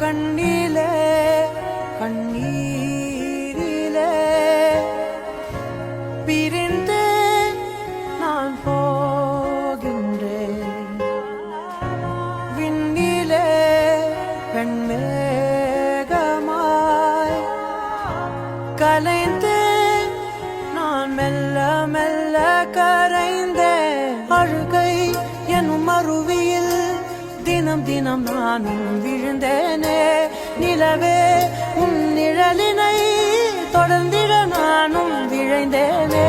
கண்ணிலே கண்ணீரிலே பிரிந்து நான் போகின்றேன். விண்ணிலே பெண்மேகமாய் கலைந்து நான் மெல்ல மெல்ல கரைந்தேன். அழுகை எனும் அருவியில் தினம் தினம் நானும் விழுந்தேனே. நிலவே உன் நிழலினை தொடர்ந்திட நானும் விழைந்தேனே.